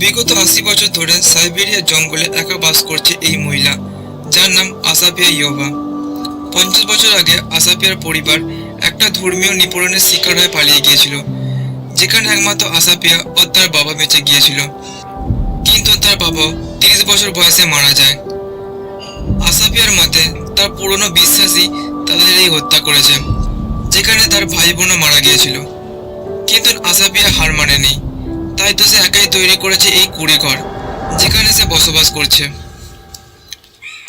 বিগত 80 বছর ধরে সাইবেরিয়ার জঙ্গলে একা বাস করছে এই মহিলা, যার নাম আসাপিয়া ইয়োভা। 50 বছর আগে আসাপিয়ার পরিবার একটা ধর্মীয় নিপীড়নের শিকার হয়ে পালিয়ে গিয়েছিল, যেখানে একমাত্র আসাপিয়া ও তার বাবা বেঁচে গিয়েছিল। কিন্তু তার বাবা 30 বছর বয়সে মারা যায়। আসাপিয়ার মতে তার পুরনো বিশ্বাসী তাদের এই হত্যা করেছে, যেখানে তার ভাই বোনও মারা গিয়েছিল। কিন্তু আসাপিয়া হার মানেনি, তাই তো সে একাই তৈরি করেছে এই কুঁড়েঘর, যেখানে সে বসবাস করছে।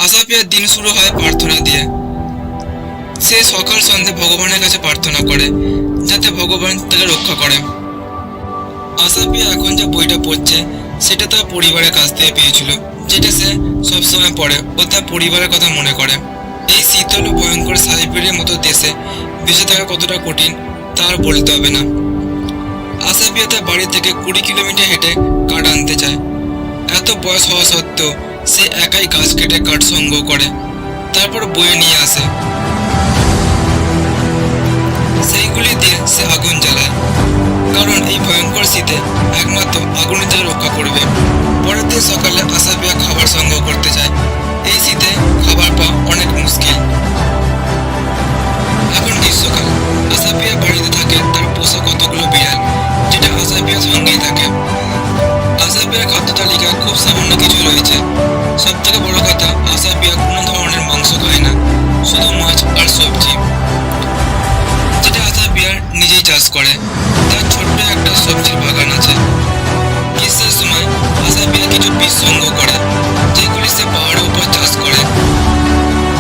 আসাপিয়ার দিন শুরু হয় প্রার্থনা দিয়ে। সে সকাল সন্ধ্যে ভগবানের কাছে প্রার্থনা করে, যাতে ভগবান তাকে রক্ষা করে। আসাপিয়া এখন যে বইটা পড়ছে সেটা তার পরিবারের কাছ থেকে পেয়েছিল, যেটা সে সবসময় পড়ে ও তার পরিবারের কথা মনে করে। এই শীতল ও ভয়ঙ্কর সাইবেরিয়ার মতো দেশে বেঁচে থাকা কতটা কঠিন তা আর বলতে হবে না। আসাপিয়া তার বাড়ি থেকে 20 কিলোমিটার হেঁটে কাঠ আনতে চায়। এত বয়স হওয়া সত্ত্বেও সে একাই গাছ কেটে কাঠ সংগ্রহ করে, তারপর বয়ে নিয়ে আসে। সেইগুলি দিয়ে সে আগুন জ্বালায়, কারণ এই ভয়ঙ্কর শীতে একমাত্র আগুনই তাকে রক্ষা করবে। পরের দিন সকালে আসাপিয়া খাবার সংগ্রহ করতে যায়। এই শীতে খাবার পাওয়া অনেক মুশকিল। এখন গ্রীষ্মকাল। আসাপিয়া বাড়িতে থাকে তার পোষা কতগুলো বিড়াল, যেটা আসাপিয়ার সঙ্গেই থাকে। আসাপিয়ার খাদ্য তালিকায় খুব সামান্য কিছু রয়েছে। সব থেকে বড় কথা, আসাপিয়া কোনো ধরনের মাংস খায় না, শুধু মাছ আর সবজি, যেটা আসাপিয়ার নিজেই চাষ করে। তার ছোট্ট একটা সবজির বাগান আছে। গ্রীষ্মের সময় আসাপিয়া কিছু বীজ সংগ্রহ করে, যেগুলি সে পাহাড়ের উপর চাষ করে।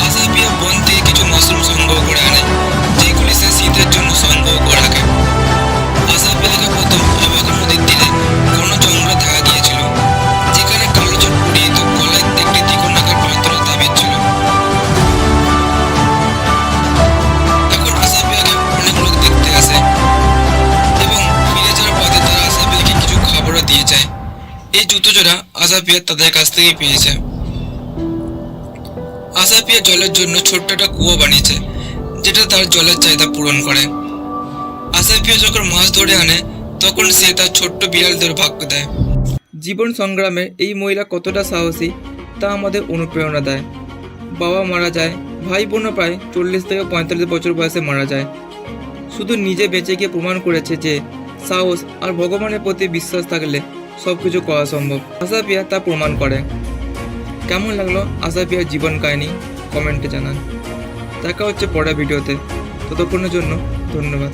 আসাপিয়া বন থেকে কিছু মাশরুম সংগ্রহ করে আনে, যেগুলি সে শীতের জন্য সংগ্রহ করে রাখে। আসাপিয়াকে প্রথম অবাকা নদীর তীরে ঘন জঙ্গলে দেখা গিয়েছিল, যেখানে কালো চট পরিহিত গলায় একটি ত্রিকোণাকার পাথরের তাবিজ ছিল। এখন আসাপিয়াকে অনেক লোক দেখতে আসে এবং ফিরে যাওয়ার পথে তারা আসাপিয়াকে কিছু খাবারও দিয়ে যায়। এই জুতো জোড়া আসাপিয়া তাদের কাছ থেকে পেয়েছে। আসাপিয়া জলের জন্য ছোট্ট একটা কুয়ো বানিয়েছে, যেটা তার জলের চাহিদা পূরণ করে। আসাপিয়া যখন মাছ ধরে আনে, তখন সে তার ছোট্ট বিড়ালদের ভাগ্য দেয়। জীবন সংগ্রামে এই মহিলা কতটা সাহসী তা আমাদের অনুপ্রেরণা দেয়। বাবা মারা যায়, ভাই বোনও প্রায় 40 থেকে 45 বছর বয়সে মারা যায়। শুধু নিজে বেঁচে গিয়ে প্রমাণ করেছে যে সাহস আর ভগবানের প্রতি বিশ্বাস থাকলে সব কিছু করা সম্ভব। আসাপিয়া তা প্রমাণ করে। কেমন লাগলো আসাপিয়ার জীবন কাহিনী কমেন্টে জানান। দেখা হচ্ছে পরের ভিডিওতে, ততক্ষণের জন্য ধন্যবাদ।